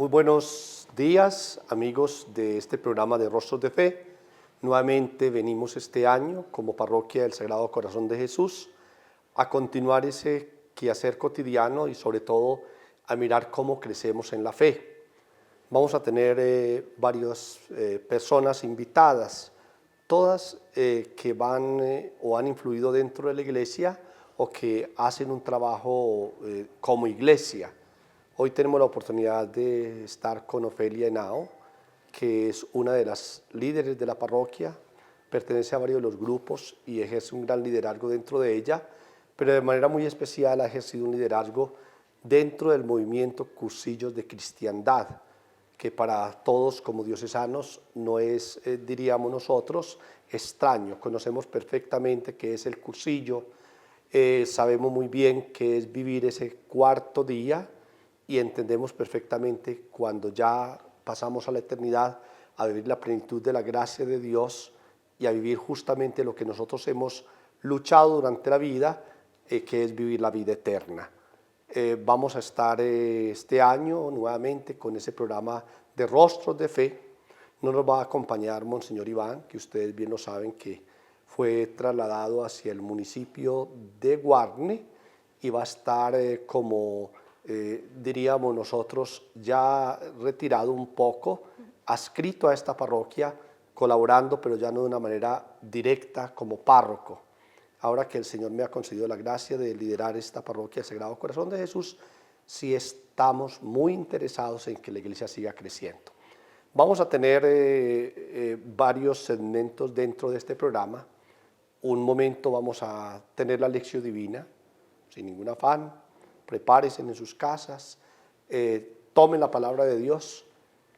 Muy buenos días, amigos de este programa de Rostros de Fe. Nuevamente venimos este año como Parroquia del Sagrado Corazón de Jesús a continuar ese quehacer cotidiano y sobre todo a mirar cómo crecemos en la fe. Vamos a tener varias personas invitadas, todas que van o han influido dentro de la iglesia o que hacen un trabajo como iglesia. Hoy tenemos la oportunidad de estar con Ofelia Henao, que es una de las líderes de la parroquia, pertenece a varios de los grupos y ejerce un gran liderazgo dentro de ella, pero de manera muy especial ha ejercido un liderazgo dentro del movimiento Cursillos de Cristiandad, que para todos como diocesanos no es, diríamos nosotros, extraño. Conocemos perfectamente qué es el cursillo, sabemos muy bien qué es vivir ese cuarto día y entendemos perfectamente cuando ya pasamos a la eternidad a vivir la plenitud de la gracia de Dios y a vivir justamente lo que nosotros hemos luchado durante la vida, que es vivir la vida eterna. Vamos a estar este año nuevamente con ese programa de Rostros de Fe. Nos va a acompañar Monseñor Iván, que ustedes bien lo saben que fue trasladado hacia el municipio de Guarne y va a estar como diríamos nosotros, ya retirado un poco, adscrito a esta parroquia, colaborando, pero ya no de una manera directa como párroco. Ahora que el Señor me ha concedido la gracia de liderar esta parroquia del Sagrado Corazón de Jesús, sí estamos muy interesados en que la iglesia siga creciendo. Vamos a tener varios segmentos dentro de este programa. Un momento vamos a tener la lección divina, sin ningún afán. Prepárense en sus casas, tomen la palabra de Dios,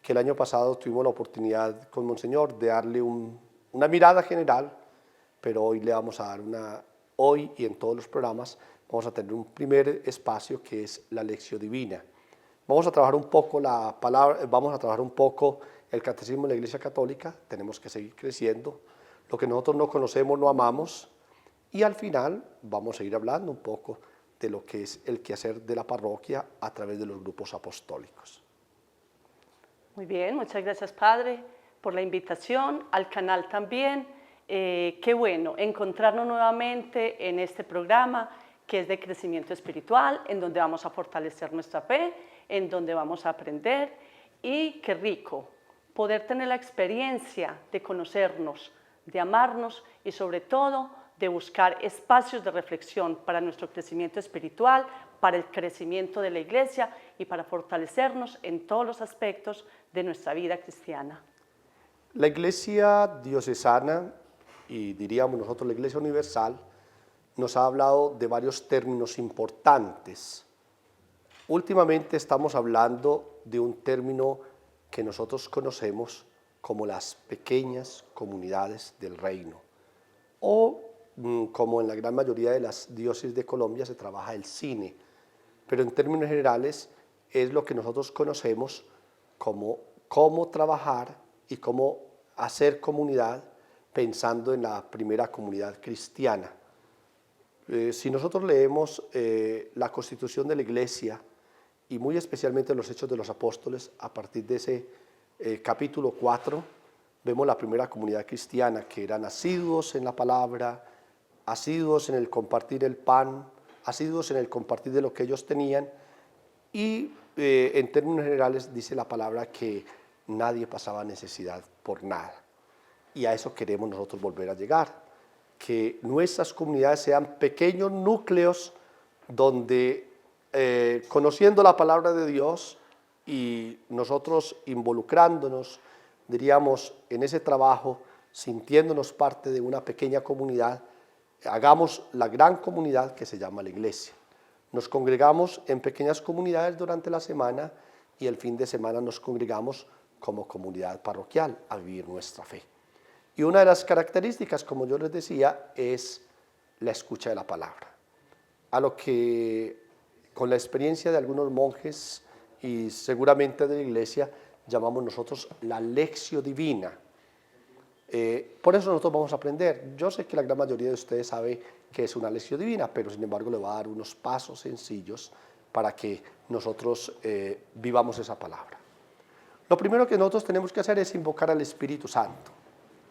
que el año pasado tuvimos la oportunidad con Monseñor de darle una mirada general, pero hoy le vamos a dar hoy y en todos los programas vamos a tener un primer espacio que es la lección divina. Vamos a trabajar un poco la palabra, vamos a trabajar un poco el catecismo de la Iglesia Católica, tenemos que seguir creciendo, lo que nosotros no conocemos, no amamos, y al final vamos a ir hablando un poco de lo que es el quehacer de la parroquia a través de los grupos apostólicos. Muy bien, muchas gracias Padre por la invitación, al canal también. Qué bueno encontrarnos nuevamente en este programa que es de crecimiento espiritual, en donde vamos a fortalecer nuestra fe, en donde vamos a aprender y qué rico poder tener la experiencia de conocernos, de amarnos y sobre todo de buscar espacios de reflexión para nuestro crecimiento espiritual, para el crecimiento de la iglesia y para fortalecernos en todos los aspectos de nuestra vida cristiana. La iglesia diocesana, y diríamos nosotros la iglesia universal, nos ha hablado de varios términos importantes. Últimamente estamos hablando de un término que nosotros conocemos como las pequeñas comunidades del reino, o como en la gran mayoría de las diócesis de Colombia se trabaja el cine, pero en términos generales es lo que nosotros conocemos como cómo trabajar y cómo hacer comunidad pensando en la primera comunidad cristiana. Si nosotros leemos la Constitución de la Iglesia y muy especialmente los Hechos de los Apóstoles, a partir de ese capítulo 4, vemos la primera comunidad cristiana que eran asiduos en la palabra, asiduos en el compartir el pan, asiduos en el compartir de lo que ellos tenían y en términos generales dice la palabra que nadie pasaba necesidad por nada. Y a eso queremos nosotros volver a llegar, que nuestras comunidades sean pequeños núcleos donde conociendo la palabra de Dios y nosotros involucrándonos, diríamos, en ese trabajo, sintiéndonos parte de una pequeña comunidad, hagamos la gran comunidad que se llama la iglesia. Nos congregamos en pequeñas comunidades durante la semana y el fin de semana nos congregamos como comunidad parroquial a vivir nuestra fe. Y una de las características, como yo les decía, es la escucha de la palabra. A lo que con la experiencia de algunos monjes y seguramente de la iglesia llamamos nosotros la lección divina. Por eso nosotros vamos a aprender. Yo sé que la gran mayoría de ustedes sabe que es una lección divina, pero sin embargo le voy a dar unos pasos sencillos para que nosotros vivamos esa palabra. Lo primero que nosotros tenemos que hacer es invocar al Espíritu Santo.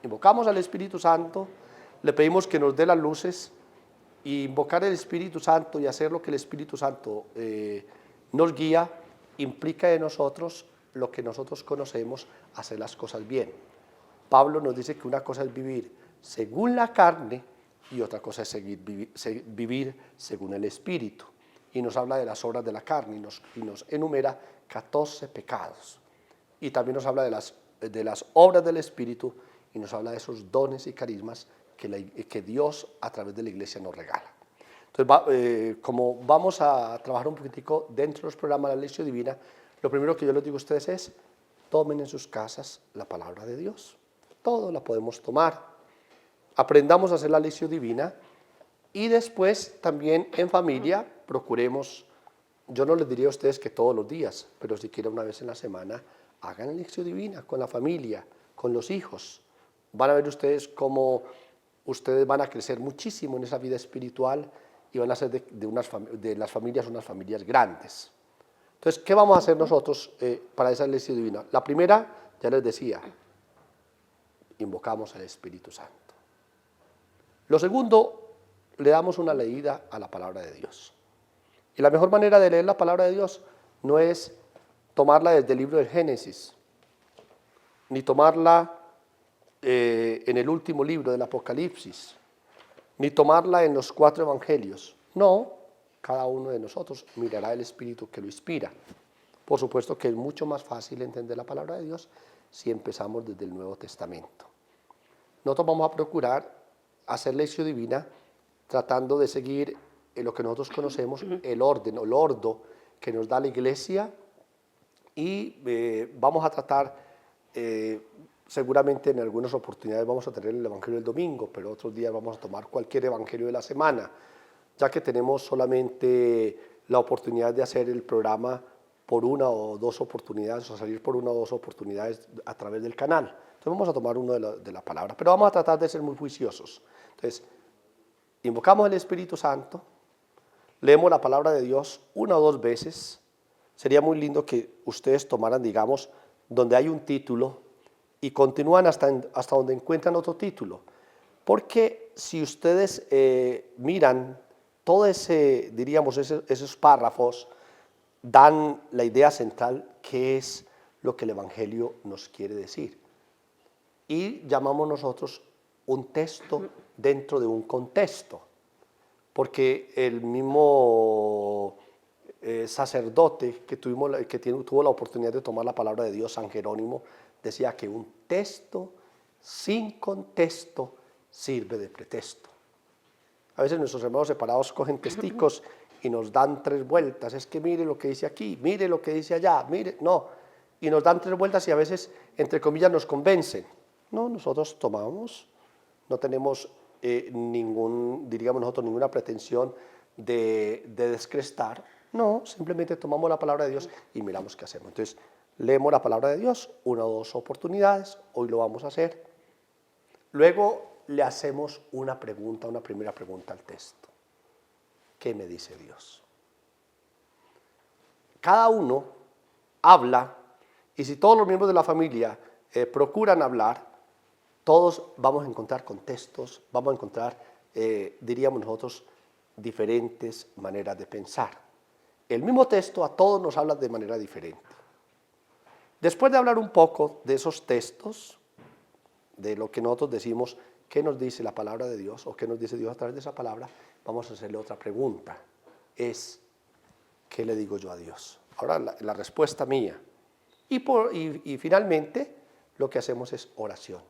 Invocamos al Espíritu Santo, le pedimos que nos dé las luces, y invocar al Espíritu Santo y hacer lo que el Espíritu Santo nos guía, implica de nosotros lo que nosotros conocemos, hacer las cosas bien. Pablo nos dice que una cosa es vivir según la carne y otra cosa es vivir según el Espíritu. Y nos habla de las obras de la carne y nos enumera 14 pecados. Y también nos habla de las obras del Espíritu y nos habla de esos dones y carismas que Dios a través de la iglesia nos regala. Entonces, como vamos a trabajar un poquitico dentro de los programas de la lección divina, lo primero que yo les digo a ustedes es, tomen en sus casas la palabra de Dios. Todo la podemos tomar. Aprendamos a hacer la lección divina y después también en familia procuremos, yo no les diría a ustedes que todos los días, pero si quieren una vez en la semana, hagan la lección divina con la familia, con los hijos. Van a ver ustedes cómo ustedes van a crecer muchísimo en esa vida espiritual y van a ser de las familias unas familias grandes. Entonces, ¿qué vamos a hacer nosotros para esa lección divina? La primera, ya les decía, invocamos al Espíritu Santo. Lo segundo, le damos una leída a la palabra de Dios. Y la mejor manera de leer la palabra de Dios no es tomarla desde el libro del Génesis, ni tomarla en el último libro del Apocalipsis, ni tomarla en los 4 evangelios. No, cada uno de nosotros mirará el Espíritu que lo inspira. Por supuesto que es mucho más fácil entender la palabra de Dios si empezamos desde el Nuevo Testamento. Nosotros vamos a procurar hacer lección divina tratando de seguir lo que nosotros conocemos, el orden o el ordo que nos da la iglesia, y vamos a tratar, seguramente en algunas oportunidades vamos a tener el Evangelio del domingo, pero otros días vamos a tomar cualquier Evangelio de la semana, ya que tenemos solamente la oportunidad de hacer el programa por 1 o 2 oportunidades, o salir por 1 o 2 oportunidades a través del canal. Entonces vamos a tomar uno de la palabra, pero vamos a tratar de ser muy juiciosos. Entonces, invocamos el Espíritu Santo, leemos la palabra de Dios 1 o 2 veces. Sería muy lindo que ustedes tomaran, digamos, donde hay un título y continúan hasta donde encuentran otro título. Porque si ustedes miran todo esos párrafos, dan la idea central, que es lo que el Evangelio nos quiere decir. Y llamamos nosotros un texto dentro de un contexto, porque el mismo sacerdote que tuvo la oportunidad de tomar la palabra de Dios, San Jerónimo, decía que un texto sin contexto sirve de pretexto. A veces nuestros hermanos separados cogen testicos y nos dan 3 vueltas, es que mire lo que dice aquí, mire lo que dice allá, mire, no, y nos dan 3 vueltas y a veces, entre comillas, nos convencen. No, nosotros tomamos, no tenemos ninguna pretensión de descrestar, no, simplemente tomamos la palabra de Dios y miramos qué hacemos. Entonces, leemos la palabra de Dios 1 o 2 oportunidades, hoy lo vamos a hacer. Luego le hacemos una primera pregunta al texto. ¿Qué me dice Dios? Cada uno habla, y si todos los miembros de la familia procuran hablar, todos vamos a encontrar contextos, vamos a encontrar, diríamos nosotros, diferentes maneras de pensar. El mismo texto a todos nos habla de manera diferente. Después de hablar un poco de esos textos, de lo que nosotros decimos, qué nos dice la palabra de Dios o qué nos dice Dios a través de esa palabra, vamos a hacerle otra pregunta. Es, ¿qué le digo yo a Dios? Ahora la respuesta mía. Y finalmente lo que hacemos es oración.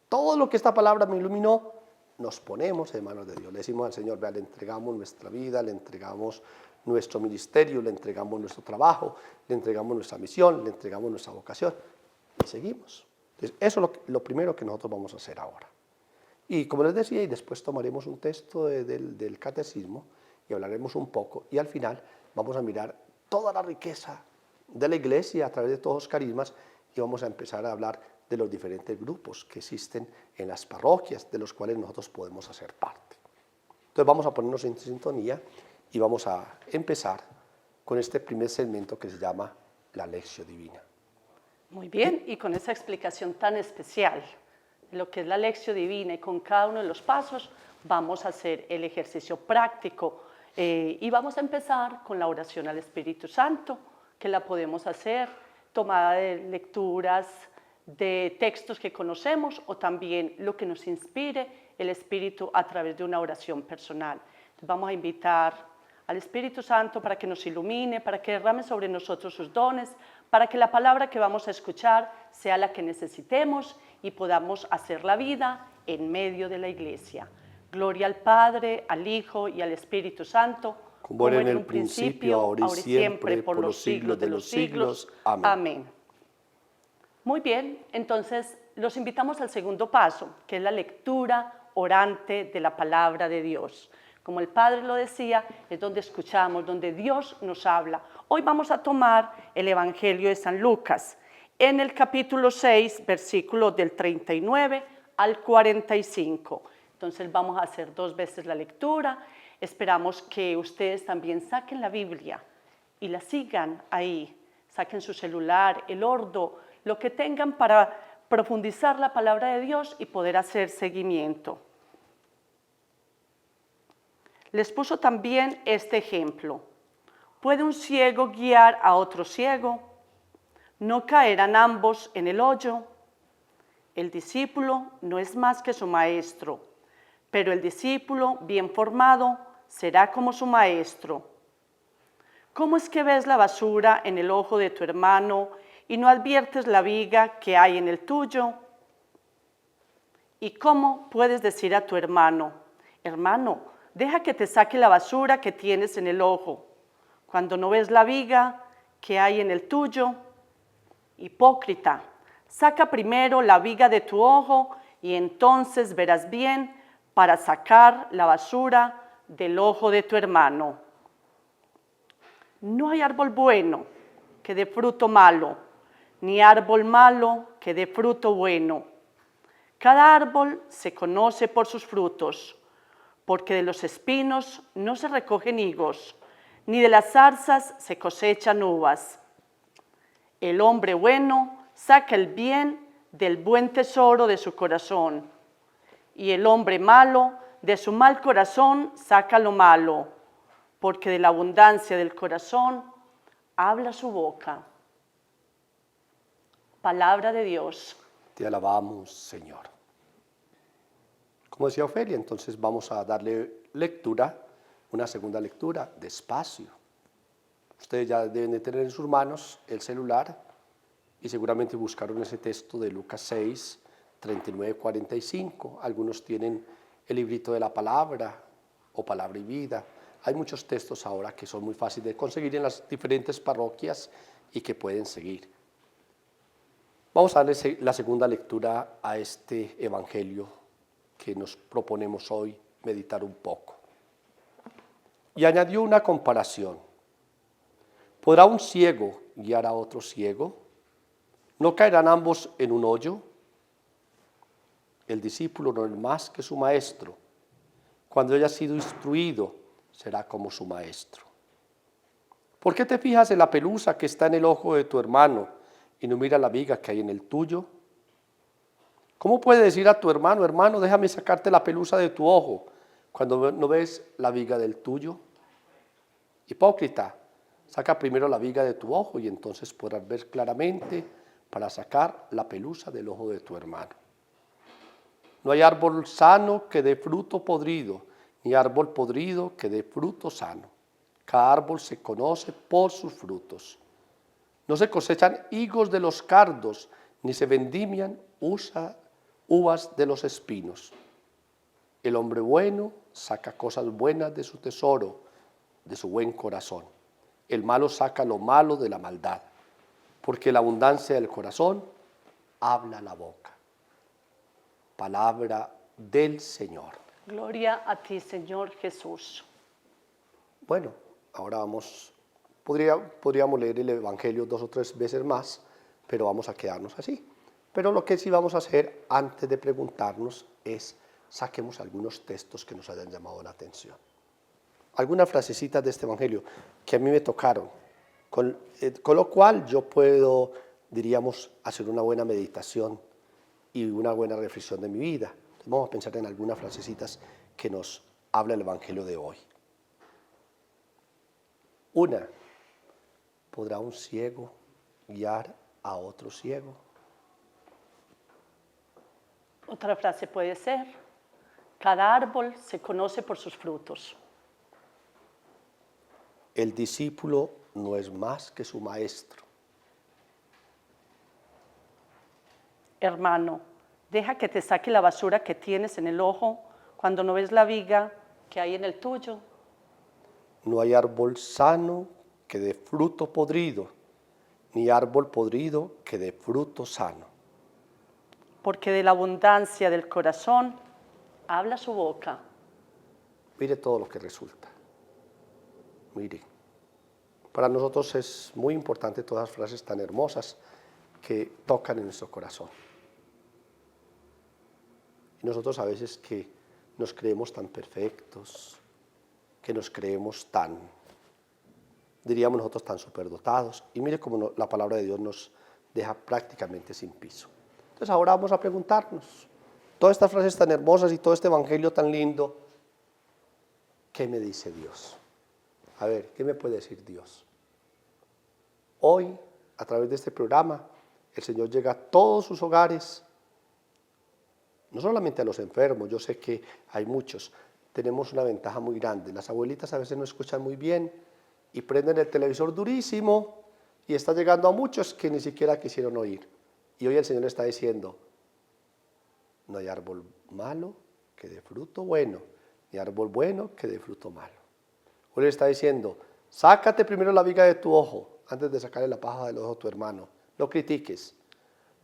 Todo lo que esta palabra me iluminó, nos ponemos en manos de Dios. Le decimos al Señor, vea, le entregamos nuestra vida, le entregamos nuestro ministerio, le entregamos nuestro trabajo, le entregamos nuestra misión, le entregamos nuestra vocación y seguimos. Entonces, eso es lo primero que nosotros vamos a hacer ahora. Y como les decía, y después tomaremos un texto del catecismo y hablaremos un poco, y al final vamos a mirar toda la riqueza de la iglesia a través de todos los carismas y vamos a empezar a hablar de los diferentes grupos que existen en las parroquias, de los cuales nosotros podemos hacer parte. Entonces vamos a ponernos en sintonía y vamos a empezar con este primer segmento que se llama la Lección Divina. Muy bien, y con esa explicación tan especial de lo que es la lección divina y con cada uno de los pasos vamos a hacer el ejercicio práctico y vamos a empezar con la oración al Espíritu Santo, que la podemos hacer tomada de lecturas, de textos que conocemos o también lo que nos inspire el Espíritu a través de una oración personal. Entonces vamos a invitar al Espíritu Santo para que nos ilumine, para que derrame sobre nosotros sus dones, para que la palabra que vamos a escuchar sea la que necesitemos y podamos hacer la vida en medio de la iglesia. Gloria al Padre, al Hijo y al Espíritu Santo, como era en el principio, ahora y siempre, por los siglos de los siglos. Amén. Amén. Muy bien, entonces los invitamos al segundo paso, que es la lectura orante de la palabra de Dios. Como el Padre lo decía, es donde escuchamos, donde Dios nos habla. Hoy vamos a tomar el Evangelio de San Lucas, en el capítulo 6, versículos del 39 al 45. Entonces vamos a hacer 2 veces la lectura. Esperamos que ustedes también saquen la Biblia y la sigan ahí. Saquen su celular, el ordo, lo que tengan para profundizar la palabra de Dios y poder hacer seguimiento. Les puso también este ejemplo. ¿Puede un ciego guiar a otro ciego? ¿No caerán ambos en el hoyo? El discípulo no es más que su maestro, pero el discípulo bien formado será como su maestro. ¿Cómo es que ves la basura en el ojo de tu hermano y no adviertes la viga que hay en el tuyo? ¿Y cómo puedes decir a tu hermano, hermano, deja que te saque la basura que tienes en el ojo, cuando no ves la viga que hay en el tuyo? Hipócrita, saca primero la viga de tu ojo y entonces verás bien para sacar la basura del ojo de tu hermano. No hay árbol bueno que dé fruto malo, ni árbol malo que dé fruto bueno. Cada árbol se conoce por sus frutos, porque de los espinos no se recogen higos, ni de las zarzas se cosechan uvas. El hombre bueno saca el bien del buen tesoro de su corazón, y el hombre malo de su mal corazón saca lo malo, porque de la abundancia del corazón habla su boca. Palabra de Dios. Te alabamos, Señor. Como decía Ofelia, entonces vamos a darle lectura, una segunda lectura, despacio. Ustedes ya deben de tener en sus manos el celular y seguramente buscaron ese texto de Lucas 6, 39, 45. Algunos tienen el librito de la palabra o Palabra y Vida. Hay muchos textos ahora que son muy fáciles de conseguir en las diferentes parroquias y que pueden seguir. Vamos a darle la segunda lectura a este evangelio que nos proponemos hoy meditar un poco. Y añadió una comparación. ¿Podrá un ciego guiar a otro ciego? ¿No caerán ambos en un hoyo? El discípulo no es más que su maestro. Cuando haya sido instruido, será como su maestro. ¿Por qué te fijas en la pelusa que está en el ojo de tu hermano y no miras la viga que hay en el tuyo? ¿Cómo puedes decir a tu hermano, hermano, déjame sacarte la pelusa de tu ojo, cuando no ves la viga del tuyo? Hipócrita, saca primero la viga de tu ojo y entonces podrás ver claramente para sacar la pelusa del ojo de tu hermano. No hay árbol sano que dé fruto podrido, ni árbol podrido que dé fruto sano. Cada árbol se conoce por sus frutos. No se cosechan higos de los cardos, ni se vendimian uvas de los espinos. El hombre bueno saca cosas buenas de su tesoro, de su buen corazón. El malo saca lo malo de la maldad, porque la abundancia del corazón habla la boca. Palabra del Señor. Gloria a ti, Señor Jesús. Bueno, ahora podríamos leer el Evangelio 2 o 3 veces más, pero vamos a quedarnos así. Pero lo que sí vamos a hacer antes de preguntarnos es saquemos algunos textos que nos hayan llamado la atención. Algunas frasecitas de este Evangelio que a mí me tocaron, con lo cual yo puedo diríamos, hacer una buena meditación y una buena reflexión de mi vida. Entonces vamos a pensar en algunas frasecitas que nos habla el Evangelio de hoy. Una, ¿podrá un ciego guiar a otro ciego? Otra frase puede ser, cada árbol se conoce por sus frutos. El discípulo no es más que su maestro. Hermano, deja que te saque la basura que tienes en el ojo cuando no ves la viga que hay en el tuyo. No hay árbol sano que dé fruto podrido, ni árbol podrido que dé fruto sano. Porque de la abundancia del corazón habla su boca. Mire todo lo que resulta. Mire, para nosotros es muy importante todas las frases tan hermosas que tocan en nuestro corazón. Y nosotros a veces que nos creemos tan perfectos, que nos creemos tan, diríamos nosotros, tan superdotados. Y mire cómo la palabra de Dios nos deja prácticamente sin piso. Entonces ahora vamos a preguntarnos, todas estas frases tan hermosas y todo este evangelio tan lindo, ¿qué me dice Dios? A ver, ¿qué me puede decir Dios? Hoy, a través de este programa, el Señor llega a todos sus hogares, no solamente a los enfermos, yo sé que hay muchos, tenemos una ventaja muy grande. Las abuelitas a veces no escuchan muy bien y prenden el televisor durísimo y está llegando a muchos que ni siquiera quisieron oír. Y hoy el Señor está diciendo, no hay árbol malo que dé fruto bueno, ni árbol bueno que dé fruto malo. Hoy le está diciendo, sácate primero la viga de tu ojo antes de sacarle la paja del ojo a tu hermano. No critiques.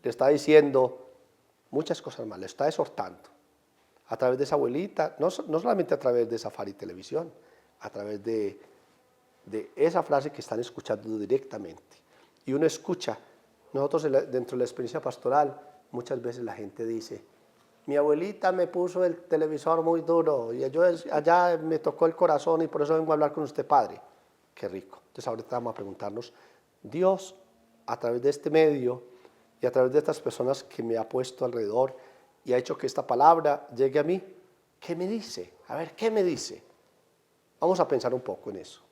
Le está diciendo muchas cosas malas, le está exhortando. A través de esa abuelita, no solamente a través de Safari Televisión, a través de esa frase que están escuchando directamente. Y uno escucha, nosotros dentro de la experiencia pastoral, muchas veces la gente dice, mi abuelita me puso el televisor muy duro y yo allá me tocó el corazón y por eso vengo a hablar con usted, padre. Qué rico. Entonces ahorita vamos a preguntarnos, Dios, a través de este medio y a través de estas personas que me ha puesto alrededor y ha hecho que esta palabra llegue a mí, ¿qué me dice? A ver, ¿qué me dice? Vamos a pensar un poco en eso.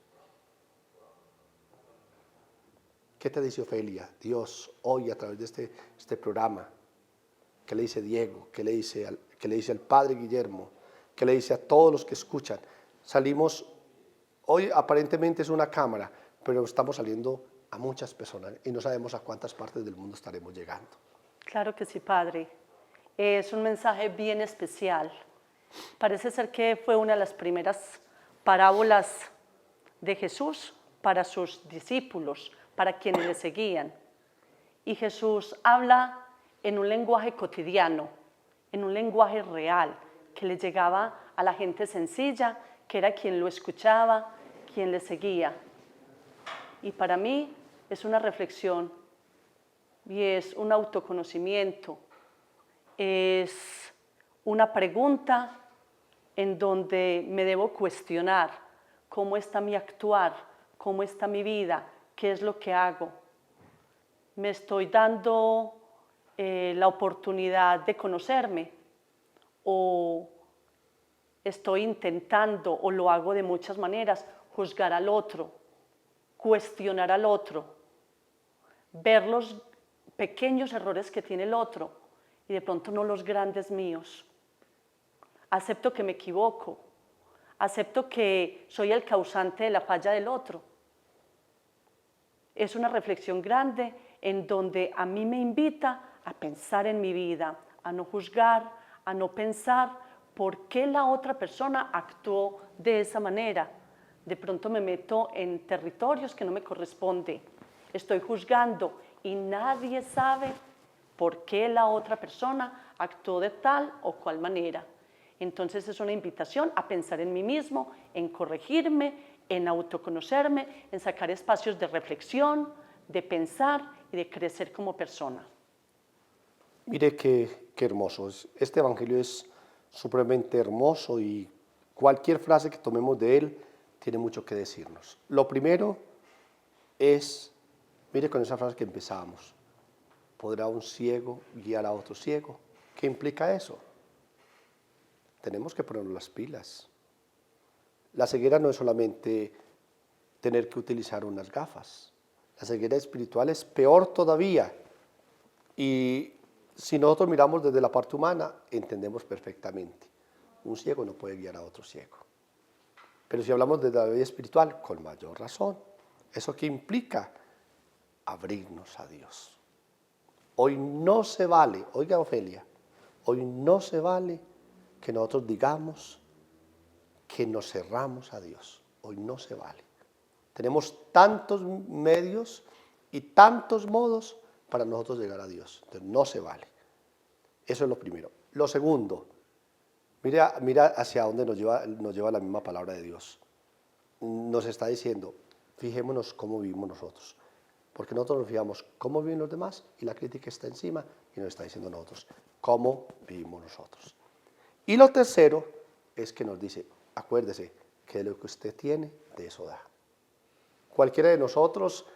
¿Qué te dice Ofelia? Dios hoy a través de este programa. ¿Qué le dice Diego? ¿Qué le dice al padre Guillermo? ¿Qué le dice a todos los que escuchan? Salimos, hoy aparentemente es una cámara, pero estamos saliendo a muchas personas y no sabemos a cuántas partes del mundo estaremos llegando. Claro que sí, Padre. Es un mensaje bien especial. Parece ser que fue una de las primeras parábolas de Jesús para sus discípulos, para quienes le seguían. Y Jesús habla en un lenguaje cotidiano, en un lenguaje real, que le llegaba a la gente sencilla, que era quien lo escuchaba, quien le seguía. Y para mí es una reflexión y es un autoconocimiento, es una pregunta en donde me debo cuestionar cómo está mi actuar, cómo está mi vida, qué es lo que hago. Me estoy dando la oportunidad de conocerme o estoy intentando, o lo hago de muchas maneras, juzgar al otro, cuestionar al otro, ver los pequeños errores que tiene el otro y de pronto no los grandes míos. Acepto que me equivoco, acepto que soy el causante de la falla del otro. Es una reflexión grande en donde a mí me invita a pensar en mi vida, a no juzgar, a no pensar por qué la otra persona actuó de esa manera. De pronto me meto en territorios que no me corresponde. Estoy juzgando y nadie sabe por qué la otra persona actuó de tal o cual manera. Entonces es una invitación a pensar en mí mismo, en corregirme, en autoconocerme, en sacar espacios de reflexión, de pensar y de crecer como persona. Mire qué hermoso. Este evangelio es supremamente hermoso y cualquier frase que tomemos de él tiene mucho que decirnos. Lo primero es, mire con esa frase que empezábamos, ¿Podrá un ciego guiar a otro ciego? ¿Qué implica eso? Tenemos que ponernos las pilas. La ceguera no es solamente tener que utilizar unas gafas. La ceguera espiritual es peor todavía. Y si nosotros miramos desde la parte humana, entendemos perfectamente. Un ciego no puede guiar a otro ciego. Pero si hablamos desde la vida espiritual, con mayor razón. ¿Eso qué implica? Abrirnos a Dios. Hoy no se vale, oiga Ofelia, hoy no se vale que nosotros digamos que nos cerramos a Dios. Hoy no se vale. Tenemos tantos medios y tantos modos para nosotros llegar a Dios. Entonces no se vale. Eso es lo primero. Lo segundo, mira hacia dónde nos lleva la misma palabra de Dios. Nos está diciendo, fijémonos cómo vivimos nosotros. Porque nosotros nos fijamos cómo viven los demás y la crítica está encima y nos está diciendo nosotros cómo vivimos nosotros. Y lo tercero es que nos dice, acuérdese que de lo que usted tiene, de eso da. Cualquiera de nosotros,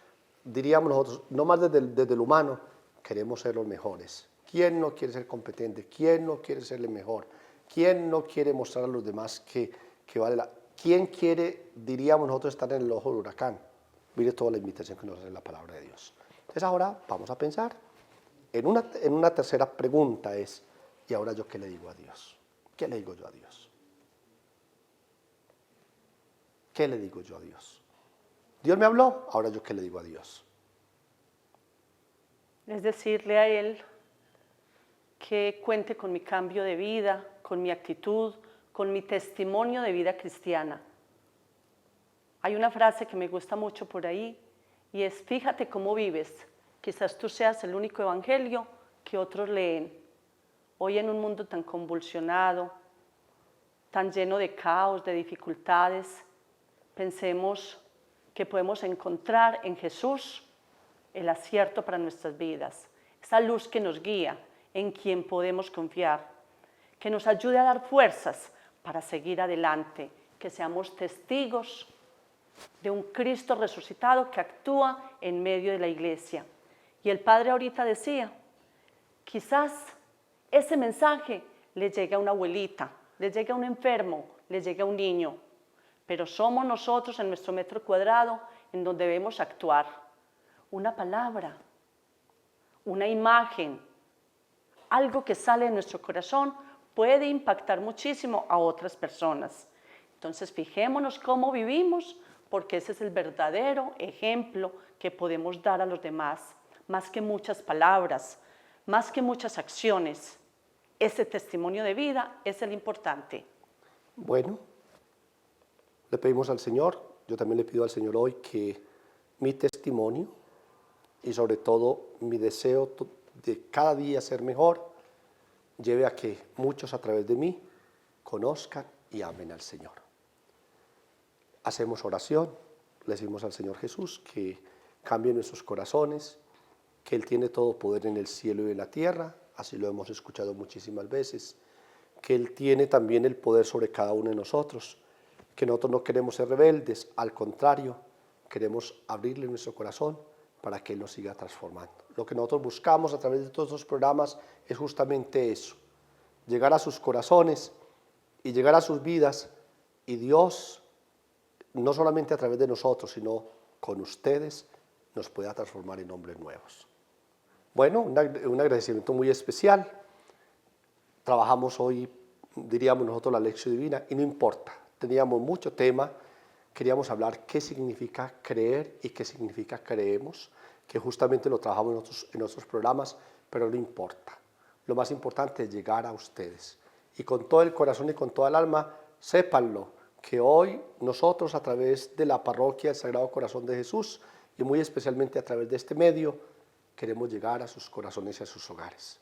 diríamos nosotros, no más desde el humano, queremos ser los mejores. ¿Quién no quiere ser competente? ¿Quién no quiere serle mejor? ¿Quién no quiere mostrar a los demás que vale la... ¿Quién quiere, diríamos nosotros, estar en el ojo del huracán? Mire toda la invitación que nos hace la palabra de Dios. Entonces ahora vamos a pensar en una tercera pregunta es, ¿y ahora yo qué le digo a Dios? ¿Qué le digo yo a Dios? ¿Qué le digo yo a Dios? Dios me habló, ahora yo qué le digo a Dios. Es decirle a Él que cuente con mi cambio de vida, con mi actitud, con mi testimonio de vida cristiana. Hay una frase que me gusta mucho por ahí y es, fíjate cómo vives. Quizás tú seas el único evangelio que otros leen. Hoy en un mundo tan convulsionado, tan lleno de caos, de dificultades, pensemos que podemos encontrar en Jesús el acierto para nuestras vidas, esa luz que nos guía, en quien podemos confiar, que nos ayude a dar fuerzas para seguir adelante, que seamos testigos de un Cristo resucitado que actúa en medio de la iglesia. Y el Padre ahorita decía, quizás ese mensaje le llegue a una abuelita, le llegue a un enfermo, le llegue a un niño, pero somos nosotros en nuestro metro cuadrado en donde debemos actuar. Una palabra, una imagen, algo que sale de nuestro corazón puede impactar muchísimo a otras personas. Entonces fijémonos cómo vivimos, porque ese es el verdadero ejemplo que podemos dar a los demás, más que muchas palabras, más que muchas acciones. Ese testimonio de vida es el importante. Bueno, le pedimos al Señor, yo también le pido al Señor hoy que mi testimonio y sobre todo mi deseo de cada día ser mejor, lleve a que muchos a través de mí conozcan y amen al Señor. Hacemos oración, le decimos al Señor Jesús que cambie nuestros corazones, que Él tiene todo poder en el cielo y en la tierra, así lo hemos escuchado muchísimas veces, que Él tiene también el poder sobre cada uno de nosotros, que nosotros no queremos ser rebeldes, al contrario, queremos abrirle nuestro corazón para que Él nos siga transformando. Lo que nosotros buscamos a través de todos estos programas es justamente eso, llegar a sus corazones y llegar a sus vidas, y Dios, no solamente a través de nosotros, sino con ustedes, nos pueda transformar en hombres nuevos. Bueno, un agradecimiento muy especial. Trabajamos hoy, diríamos nosotros, la lección divina, y no importa, teníamos mucho tema, queríamos hablar qué significa creer y qué significa creemos, que justamente lo trabajamos en otros programas, pero no importa. Lo más importante es llegar a ustedes. Y con todo el corazón y con toda el alma, sépanlo, que hoy nosotros a través de la parroquia del Sagrado Corazón de Jesús y muy especialmente a través de este medio queremos llegar a sus corazones y a sus hogares.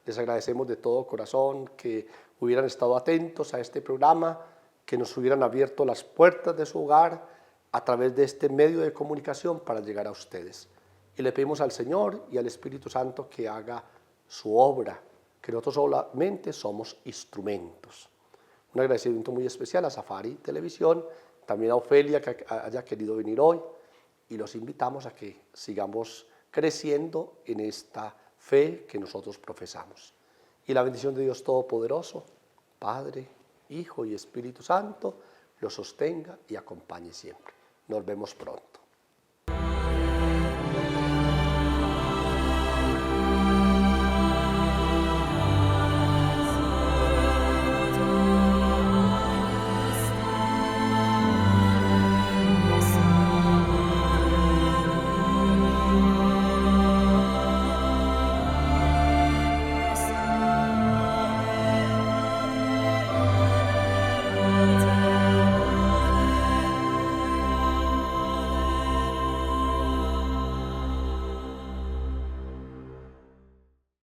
Les agradecemos de todo corazón que hubieran estado atentos a este programa, que nos hubieran abierto las puertas de su hogar a través de este medio de comunicación para llegar a ustedes. Y le pedimos al Señor y al Espíritu Santo que haga su obra, que nosotros solamente somos instrumentos. Un agradecimiento muy especial a Safari Televisión, también a Ofelia que haya querido venir hoy, y los invitamos a que sigamos creciendo en esta fe que nosotros profesamos. Y la bendición de Dios Todopoderoso, Padre, Hijo y Espíritu Santo, los sostenga y acompañe siempre. Nos vemos pronto.